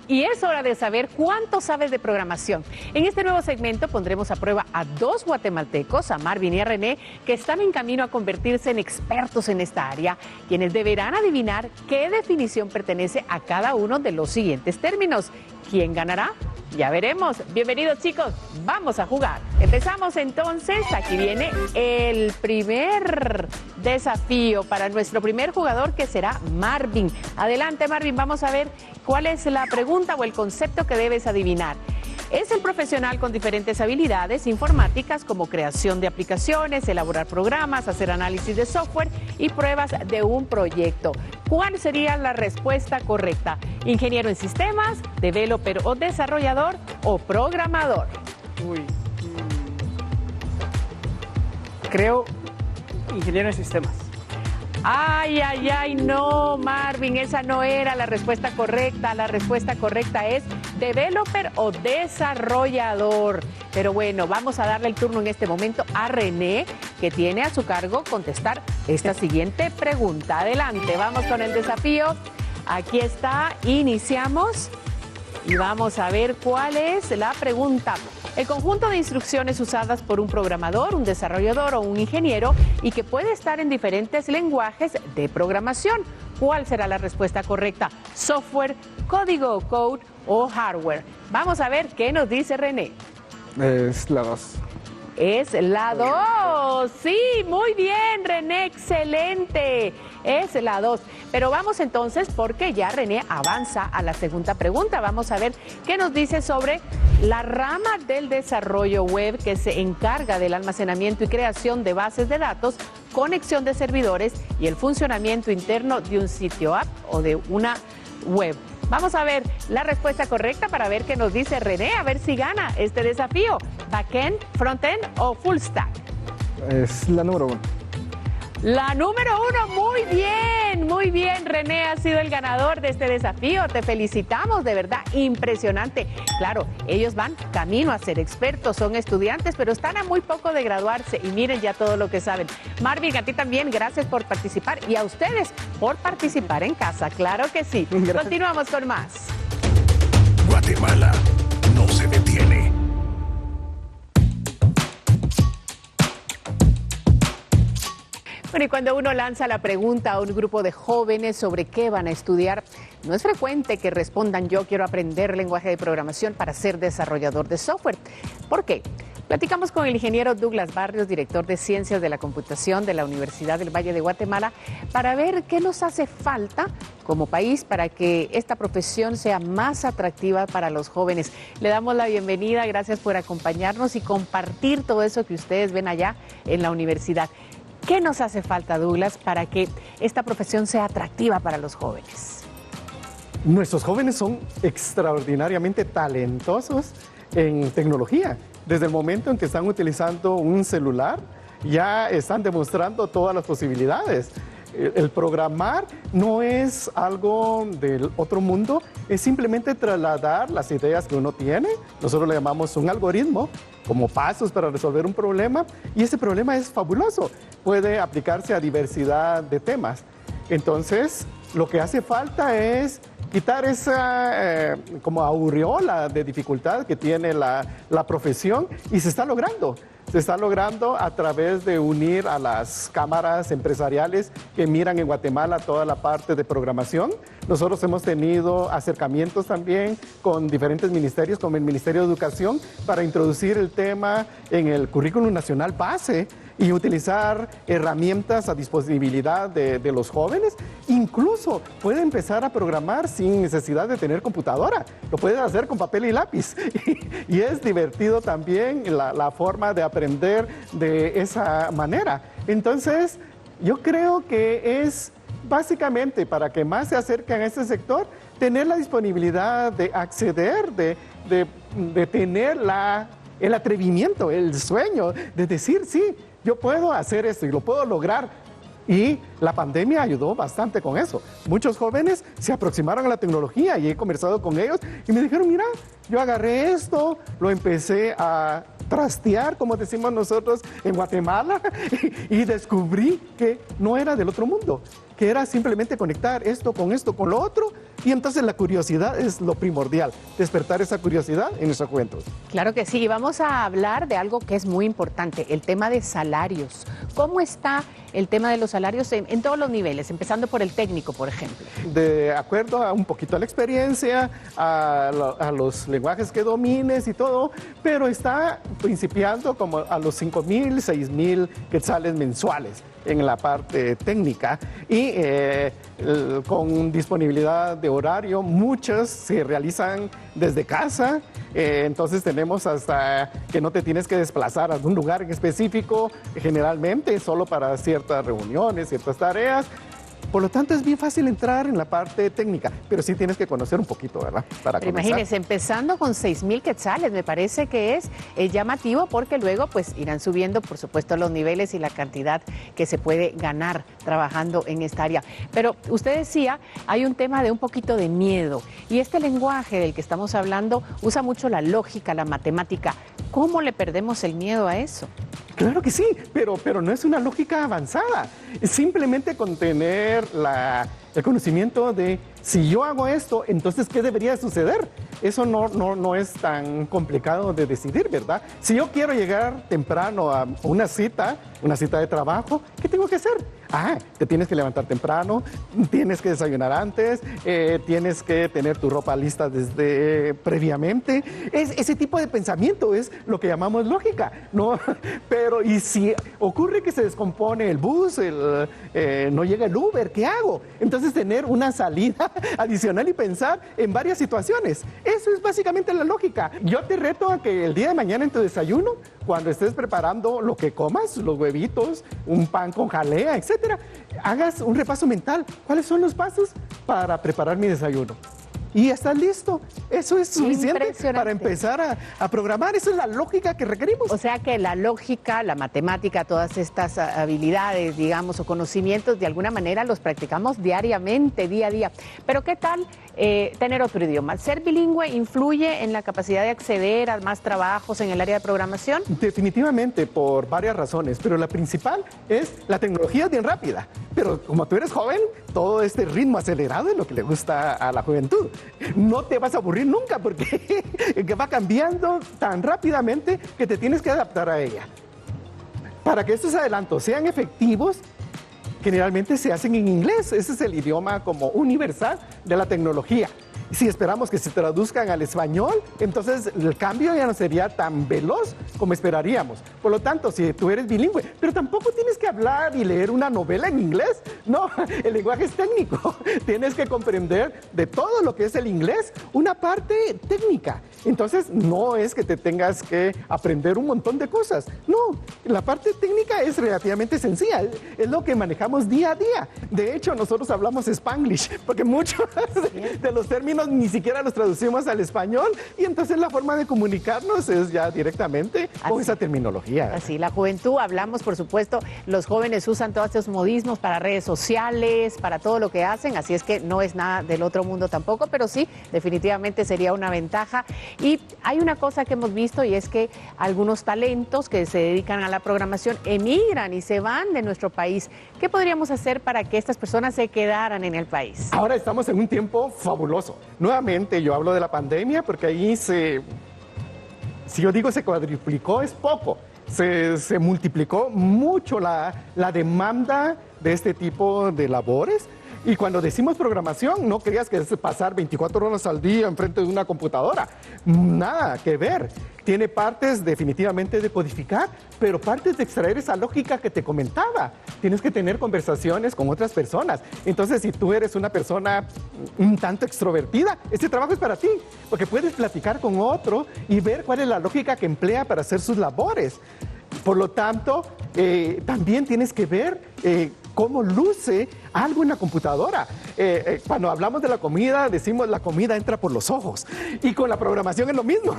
Y es hora de saber cuánto sabes de programación. En este nuevo segmento pondremos a prueba a dos guatemaltecos, a Marvin y a René, que están en camino a convertirse en expertos en esta área, quienes deberán adivinar qué definición pertenece a cada uno de los siguientes términos. ¿Quién ganará? Ya veremos. Bienvenidos, chicos, vamos a jugar. Empezamos entonces, aquí viene el primer desafío para nuestro primer jugador, que será Marvin. Adelante, Marvin, vamos a ver cuál es la pregunta o el concepto que debes adivinar. Es el profesional con diferentes habilidades informáticas como creación de aplicaciones, elaborar programas, hacer análisis de software y pruebas de un proyecto. ¿Cuál sería la respuesta correcta? ¿Ingeniero en sistemas, developer o desarrollador o programador? Creo ingeniero en sistemas. Ay, ay, ay, no, Marvin, esa no era la respuesta correcta. La respuesta correcta es developer o desarrollador. Pero bueno, vamos a darle el turno en este momento a René, que tiene a su cargo contestar esta siguiente pregunta. Adelante, vamos con el desafío. Aquí está, iniciamos y vamos a ver cuál es la pregunta. El conjunto de instrucciones usadas por un programador, un desarrollador o un ingeniero y que puede estar en diferentes lenguajes de programación. ¿Cuál será la respuesta correcta? ¿Software, código, code o hardware? Vamos a ver qué nos dice René. Es la 2. Es la 2. Sí, muy bien, René, excelente. Es la 2. Pero vamos entonces, porque ya René avanza a la segunda pregunta. Vamos a ver qué nos dice sobre la rama del desarrollo web que se encarga del almacenamiento y creación de bases de datos, conexión de servidores y el funcionamiento interno de un sitio web o de una web. Vamos a ver la respuesta correcta para ver qué nos dice René, a ver si gana este desafío. ¿Backend, frontend o full stack? Es la número 1. La número 1, muy bien, René ha sido el ganador de este desafío. Te felicitamos, de verdad, impresionante. Claro, ellos van camino a ser expertos, son estudiantes, pero están a muy poco de graduarse y miren ya todo lo que saben. Marvin, a ti también, gracias por participar y a ustedes por participar en casa, claro que sí. Gracias. Continuamos con más. Guatemala no se detiene. Bueno, y cuando uno lanza la pregunta a un grupo de jóvenes sobre qué van a estudiar, no es frecuente que respondan: yo quiero aprender lenguaje de programación para ser desarrollador de software. ¿Por qué? Platicamos con el ingeniero Douglas Barrios, director de Ciencias de la Computación de la Universidad del Valle de Guatemala, para ver qué nos hace falta como país para que esta profesión sea más atractiva para los jóvenes. Le damos la bienvenida, gracias por acompañarnos y compartir todo eso que ustedes ven allá en la universidad. ¿Qué nos hace falta, Douglas, para que esta profesión sea atractiva para los jóvenes? Nuestros jóvenes son extraordinariamente talentosos en tecnología. Desde el momento en que están utilizando un celular, ya están demostrando todas las posibilidades. El programar no es algo del otro mundo, es simplemente trasladar las ideas que uno tiene. Nosotros le llamamos un algoritmo, como pasos para resolver un problema, y ese problema es fabuloso. Puede aplicarse a diversidad de temas. Entonces, lo que hace falta es quitar esa como aureola de dificultad que tiene la profesión, y se está logrando. Se está logrando a través de unir a las cámaras empresariales que miran en Guatemala toda la parte de programación. Nosotros hemos tenido acercamientos también con diferentes ministerios, como el Ministerio de Educación, para introducir el tema en el currículum nacional base y utilizar herramientas a disponibilidad de los jóvenes. Incluso puede empezar a programar sin necesidad de tener computadora. Lo pueden hacer con papel y lápiz. Y es divertido también la forma de aprender de esa manera. Entonces, yo creo que es básicamente para que más se acerquen a este sector, tener la disponibilidad de acceder, de tener el atrevimiento, el sueño de decir, sí, yo puedo hacer esto y lo puedo lograr. Y la pandemia ayudó bastante con eso. Muchos jóvenes se aproximaron a la tecnología y he conversado con ellos y me dijeron, mira, yo agarré esto, lo empecé a trastear, como decimos nosotros en Guatemala, y descubrí que no era del otro mundo, que era simplemente conectar esto, con lo otro, Y entonces la curiosidad es lo primordial, despertar esa curiosidad en nuestra juventud. Claro que sí, y vamos a hablar de algo que es muy importante, el tema de salarios. ¿Cómo está el tema de los salarios en todos los niveles, empezando por el técnico, por ejemplo? De acuerdo a un poquito a la experiencia, a los lenguajes que domines y todo, pero está principiando como a los 5,000, 6,000 quetzales mensuales en la parte técnica y con disponibilidad de horario, muchas se realizan desde casa, entonces tenemos hasta que no te tienes que desplazar a algún lugar en específico, generalmente solo para ciertas reuniones, ciertas tareas. Por lo tanto, es bien fácil entrar en la parte técnica, pero sí tienes que conocer un poquito, ¿verdad? Para pero comenzar. imagínense, empezando con 6,000 quetzales, me parece que es llamativo porque luego pues irán subiendo, por supuesto, los niveles y la cantidad que se puede ganar trabajando en esta área. Pero usted decía, hay un tema de un poquito de miedo y este lenguaje del que estamos hablando usa mucho la lógica, la matemática. ¿Cómo le perdemos el miedo a eso? Claro que sí, pero no es una lógica avanzada. Es simplemente con tener el conocimiento de si yo hago esto, entonces ¿qué debería suceder? Eso no es tan complicado de decidir, ¿verdad? Si yo quiero llegar temprano a una cita de trabajo, ¿qué tengo que hacer? Te tienes que levantar temprano, tienes que desayunar antes, tienes que tener tu ropa lista desde previamente. Ese tipo de pensamiento es lo que llamamos lógica, ¿no? Pero y si ocurre que se descompone el bus, no llega el Uber, ¿qué hago? Entonces tener una salida adicional y pensar en varias situaciones. Eso es básicamente la lógica. Yo te reto a que el día de mañana en tu desayuno, cuando estés preparando lo que comas, los huevitos, un pan con jalea, etcétera, hagas un repaso mental. ¿Cuáles son los pasos para preparar mi desayuno? Y ya estás listo. Eso es suficiente para empezar a programar. Esa es la lógica que requerimos. O sea que la lógica, la matemática, todas estas habilidades, digamos, o conocimientos, de alguna manera los practicamos diariamente, día a día. Pero ¿qué tal tener otro idioma? ¿Ser bilingüe influye en la capacidad de acceder a más trabajos en el área de programación? Definitivamente, por varias razones, pero la principal es la tecnología es bien rápida. Pero como tú eres joven, todo este ritmo acelerado es lo que le gusta a la juventud. No te vas a aburrir nunca porque va cambiando tan rápidamente que te tienes que adaptar a ella. Para que estos adelantos sean efectivos, generalmente se hacen en inglés. Ese es el idioma como universal de la tecnología. Si esperamos que se traduzcan al español, entonces el cambio ya no sería tan veloz como esperaríamos. Por lo tanto, si tú eres bilingüe, pero tampoco tienes que hablar y leer una novela en inglés. No, el lenguaje es técnico. Tienes que comprender de todo lo que es el inglés una parte técnica. Entonces, no es que te tengas que aprender un montón de cosas. No, la parte técnica es relativamente sencilla. Es lo que manejamos día a día. De hecho, nosotros hablamos Spanglish, porque muchos de los términos ni siquiera los traducimos al español y entonces la forma de comunicarnos es ya directamente con esa terminología. Así, la juventud, hablamos, por supuesto, los jóvenes usan todos estos modismos para redes sociales, para todo lo que hacen, así es que no es nada del otro mundo tampoco, pero sí, definitivamente sería una ventaja. Y hay una cosa que hemos visto y es que algunos talentos que se dedican a la programación emigran y se van de nuestro país. ¿Qué podríamos hacer para que estas personas se quedaran en el país? Ahora estamos en un tiempo fabuloso. Nuevamente yo hablo de la pandemia porque ahí si yo digo se cuadruplicó es poco, se multiplicó mucho la demanda de este tipo de labores. Y cuando decimos programación, no creas que es pasar 24 horas al día enfrente de una computadora. Nada que ver. Tiene partes definitivamente de codificar, pero partes de extraer esa lógica que te comentaba. Tienes que tener conversaciones con otras personas. Entonces, si tú eres una persona un tanto extrovertida, este trabajo es para ti, porque puedes platicar con otro y ver cuál es la lógica que emplea para hacer sus labores. Por lo tanto, también tienes que ver cómo luce algo en la computadora. Cuando hablamos de la comida, decimos la comida entra por los ojos. Y con la programación es lo mismo.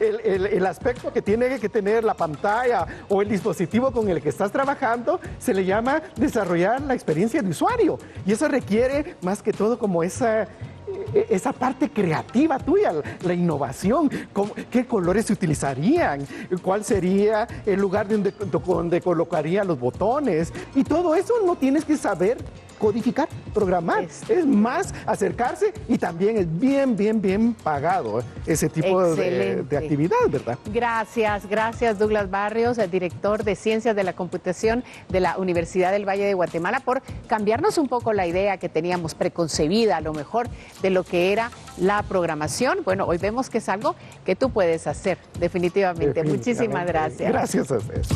El aspecto que tiene que tener la pantalla o el dispositivo con el que estás trabajando se le llama desarrollar la experiencia de usuario. Y eso requiere más que todo como esa parte creativa tuya, la innovación, qué colores se utilizarían, cuál sería el lugar donde colocaría los botones, y todo eso no tienes que saber codificar, programar. Es más acercarse y también es bien pagado ese tipo de actividad, ¿verdad? Gracias Douglas Barrios, el director de Ciencias de la Computación de la Universidad del Valle de Guatemala, por cambiarnos un poco la idea que teníamos preconcebida a lo mejor de lo que era la programación. Bueno, hoy vemos que es algo que tú puedes hacer, definitivamente. Muchísimas gracias. Gracias a ustedes.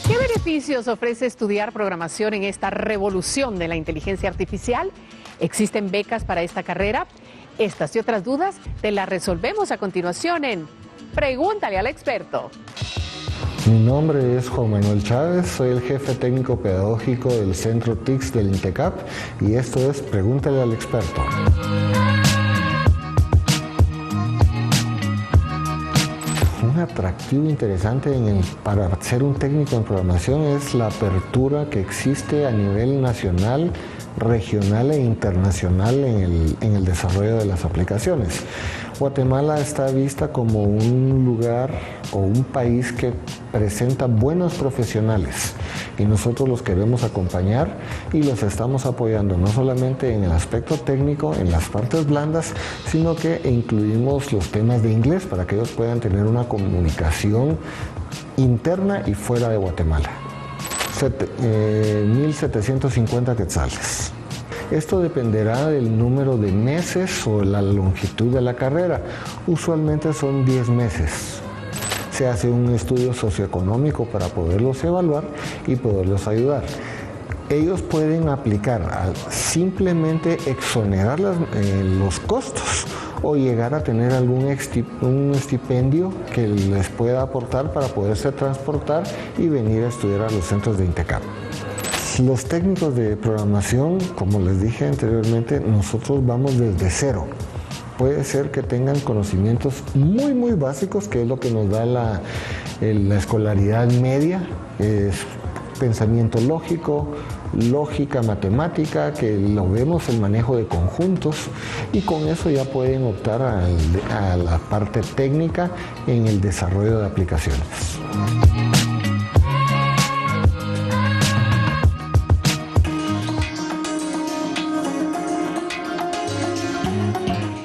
¿Qué beneficios ofrece estudiar programación en esta revolución de la inteligencia artificial? ¿Existen becas para esta carrera? Estas y otras dudas te las resolvemos a continuación en Pregúntale al experto. Mi nombre es Juan Manuel Chávez, soy el jefe técnico pedagógico del Centro TICS del INTECAP y esto es Pregúntale al experto. Un atractivo interesante para ser un técnico en programación es la apertura que existe a nivel nacional, regional e internacional en el desarrollo de las aplicaciones. Guatemala está vista como un lugar o un país que presenta buenos profesionales y nosotros los queremos acompañar y los estamos apoyando no solamente en el aspecto técnico, en las partes blandas, sino que incluimos los temas de inglés para que ellos puedan tener una comunicación interna y fuera de Guatemala. 1.750 quetzales. Esto dependerá del número de meses o la longitud de la carrera. Usualmente son 10 meses. Se hace un estudio socioeconómico para poderlos evaluar y poderlos ayudar. Ellos pueden aplicar a simplemente exonerar los costos o llegar a tener un estipendio que les pueda aportar para poderse transportar y venir a estudiar a los centros de INTECAP. Los técnicos de programación, como les dije anteriormente, nosotros vamos desde cero. Puede ser que tengan conocimientos muy básicos, que es lo que nos da la escolaridad media, es pensamiento lógico, lógica matemática, que lo vemos el manejo de conjuntos, y con eso ya pueden optar a la parte técnica en el desarrollo de aplicaciones.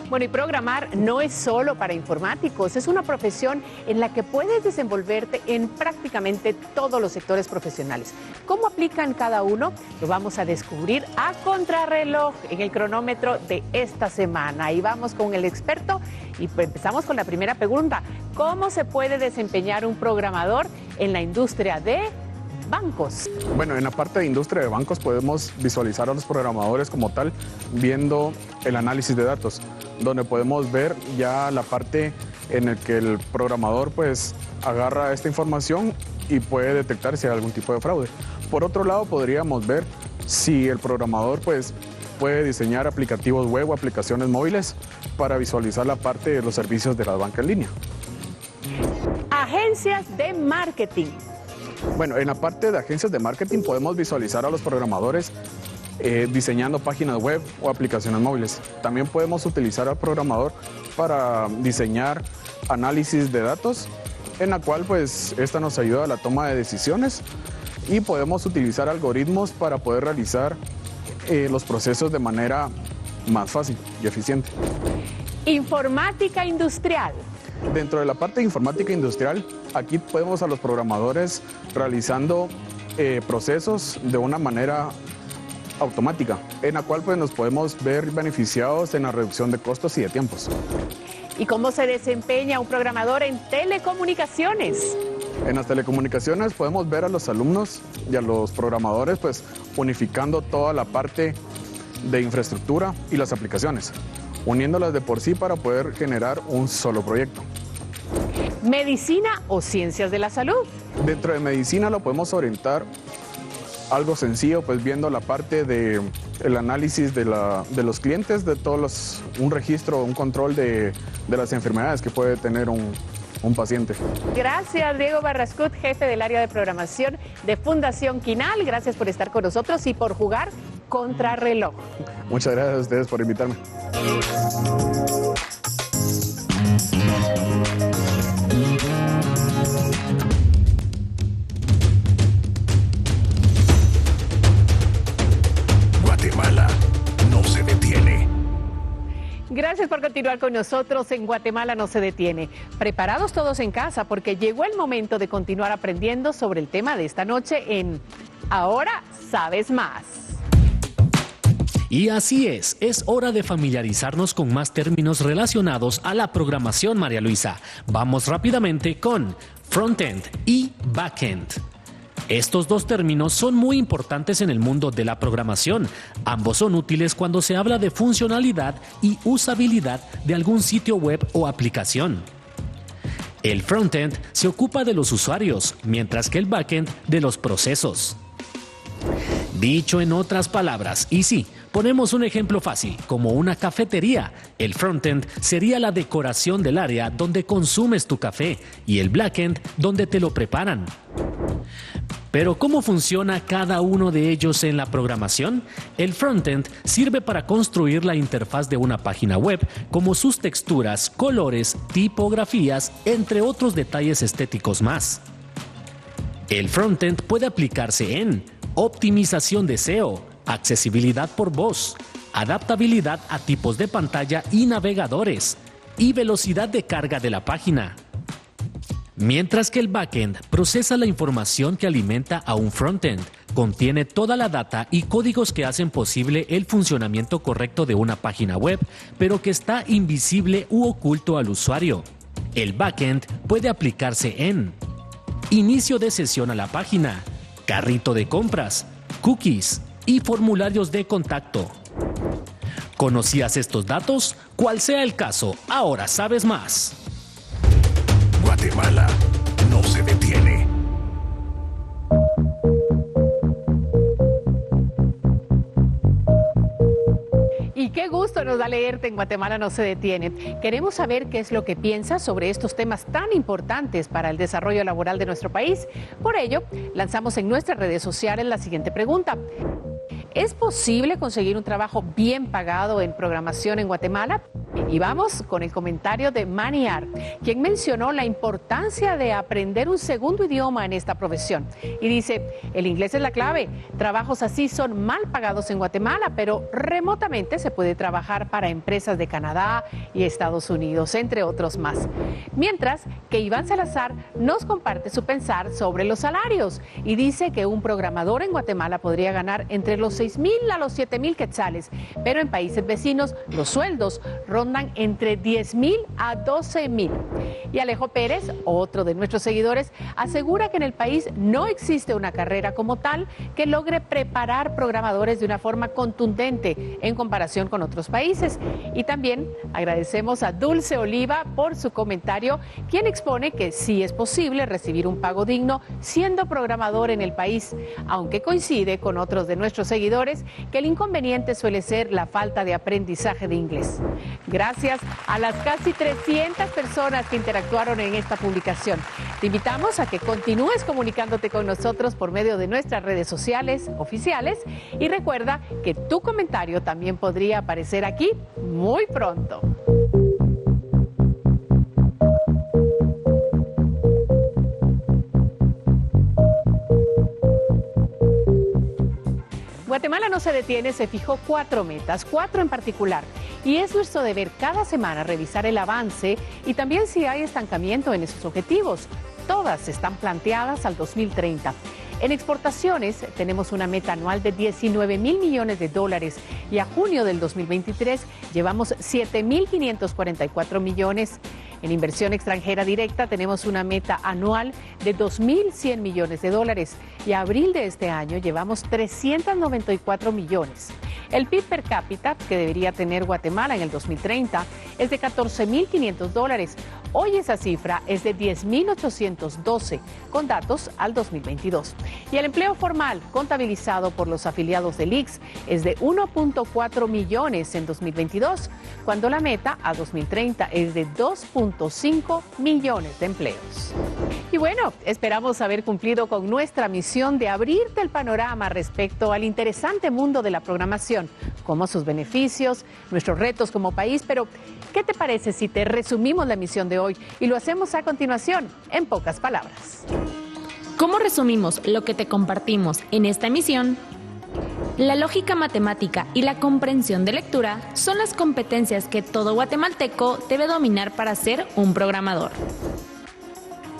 Bueno, y programar no es solo para informáticos, es una profesión en la que puedes desenvolverte en prácticamente todos los sectores profesionales. ¿Cómo aplican cada uno? Lo vamos a descubrir a contrarreloj en el cronómetro de esta semana. Y vamos con el experto y empezamos con la primera pregunta. ¿Cómo se puede desempeñar un programador en la industria de bancos? Bueno, en la parte de industria de bancos podemos visualizar a los programadores como tal viendo el análisis de datos, donde podemos ver ya la parte en la que el programador pues agarra esta información y puede detectar si hay algún tipo de fraude. Por otro lado, podríamos ver si el programador pues puede diseñar aplicativos web o aplicaciones móviles para visualizar la parte de los servicios de la banca en línea. Agencias de marketing. Bueno, en la parte de agencias de marketing podemos visualizar a los programadores diseñando páginas web o aplicaciones móviles. También podemos utilizar al programador para diseñar análisis de datos, en la cual pues esta nos ayuda a la toma de decisiones, y podemos utilizar algoritmos para poder realizar los procesos de manera más fácil y eficiente. Informática industrial. Dentro de la parte de informática industrial, aquí podemos a los programadores realizando procesos de una manera automática, en la cual pues nos podemos ver beneficiados en la reducción de costos y de tiempos. ¿Y cómo se desempeña un programador en telecomunicaciones? En las telecomunicaciones podemos ver a los alumnos y a los programadores pues unificando toda la parte de infraestructura y las aplicaciones, uniéndolas de por sí para poder generar un solo proyecto. ¿Medicina o ciencias de la salud? Dentro de medicina lo podemos orientar algo sencillo, pues viendo la parte de el análisis de los clientes, de todos un registro, un control de las enfermedades que puede tener un paciente. Gracias, Diego Barrascut, jefe del área de programación de Fundación Quinal. Gracias por estar con nosotros y por jugar contrarreloj. Muchas gracias a ustedes por invitarme. continuar con nosotros en Guatemala no se detiene. Preparados todos en casa porque llegó el momento de continuar aprendiendo sobre el tema de esta noche en Ahora Sabes Más. Y así es hora de familiarizarnos con más términos relacionados a la programación, María Luisa. Vamos rápidamente con frontend y backend. Estos dos términos son muy importantes en el mundo de la programación. Ambos son útiles cuando se habla de funcionalidad y usabilidad de algún sitio web o aplicación. El frontend se ocupa de los usuarios, mientras que el backend de los procesos. Dicho en otras palabras, y sí, ponemos un ejemplo fácil, como una cafetería. El frontend sería la decoración del área donde consumes tu café y el backend donde te lo preparan. Pero ¿cómo funciona cada uno de ellos en la programación? El frontend sirve para construir la interfaz de una página web, como sus texturas, colores, tipografías, entre otros detalles estéticos más. El frontend puede aplicarse en optimización de SEO, accesibilidad por voz, adaptabilidad a tipos de pantalla y navegadores, y velocidad de carga de la página. Mientras que el backend procesa la información que alimenta a un frontend, contiene toda la data y códigos que hacen posible el funcionamiento correcto de una página web, pero que está invisible u oculto al usuario. El backend puede aplicarse en inicio de sesión a la página, carrito de compras, cookies y formularios de contacto. ¿Conocías estos datos? Cual sea el caso, ahora sabes más. Guatemala no se detiene. Y qué gusto nos da leerte en Guatemala no se detiene. Queremos saber qué es lo que piensas sobre estos temas tan importantes para el desarrollo laboral de nuestro país. Por ello, lanzamos en nuestras redes sociales la siguiente pregunta. ¿Es posible conseguir un trabajo bien pagado en programación en Guatemala? Y vamos con el comentario de Maniar, quien mencionó la importancia de aprender un segundo idioma en esta profesión. Y dice, el inglés es la clave. Trabajos así son mal pagados en Guatemala, pero remotamente se puede trabajar para empresas de Canadá y Estados Unidos, entre otros más. Mientras que Iván Salazar nos comparte su pensar sobre los salarios y dice que un programador en Guatemala podría ganar entre los 6,000 a los 7,000 quetzales, pero en países vecinos los sueldos rondan entre 10,000 a 12,000. Y Alejo Pérez, otro de nuestros seguidores, asegura que en el país no existe una carrera como tal que logre preparar programadores de una forma contundente en comparación con otros países. Y también agradecemos a Dulce Oliva por su comentario, quien expone que sí es posible recibir un pago digno siendo programador en el país, aunque coincide con otros de nuestros seguidores que el inconveniente suele ser la falta de aprendizaje de inglés. Gracias a las casi 300 personas que interactuaron en esta publicación. Te invitamos a que continúes comunicándote con nosotros por medio de nuestras redes sociales oficiales y recuerda que tu comentario también podría aparecer aquí muy pronto. Guatemala no se detiene, se fijó 4 metas, 4 en particular. Y es nuestro deber cada semana revisar el avance y también si hay estancamiento en esos objetivos. Todas están planteadas al 2030. En exportaciones tenemos una meta anual de 19,000 millones de dólares y a junio del 2023 llevamos 7,544 millones. En inversión extranjera directa tenemos una meta anual de 2,100 millones de dólares y a abril de este año llevamos 394 millones. El PIB per cápita que debería tener Guatemala en el 2030 es de 14,500 dólares. Hoy esa cifra es de 10,812 con datos al 2022. Y el empleo formal contabilizado por los afiliados del ICS es de 1.4 millones en 2022, cuando la meta a 2030 es de 2.5 millones de empleos. Y bueno, esperamos haber cumplido con nuestra misión de abrirte el panorama respecto al interesante mundo de la programación, como sus beneficios, nuestros retos como país, pero ¿qué te parece si te resumimos la misión de hoy y lo hacemos a continuación en pocas palabras? ¿Cómo resumimos lo que te compartimos en esta emisión? La lógica matemática y la comprensión de lectura son las competencias que todo guatemalteco debe dominar para ser un programador.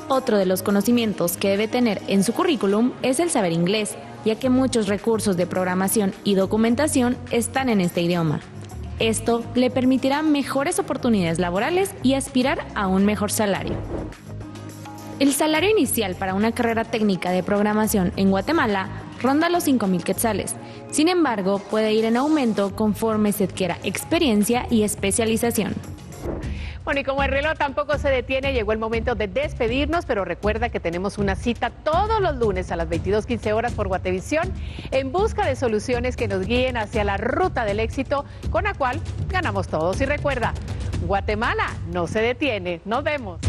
Otro de los conocimientos que debe tener en su currículum es el saber inglés, ya que muchos recursos de programación y documentación están en este idioma. Esto le permitirá mejores oportunidades laborales y aspirar a un mejor salario. El salario inicial para una carrera técnica de programación en Guatemala ronda los 5,000 quetzales. Sin embargo, puede ir en aumento conforme se adquiera experiencia y especialización. Bueno, y como el reloj tampoco se detiene, llegó el momento de despedirnos, pero recuerda que tenemos una cita todos los lunes a las 22:15 horas por Guatevisión en busca de soluciones que nos guíen hacia la ruta del éxito con la cual ganamos todos. Y recuerda, Guatemala no se detiene. Nos vemos.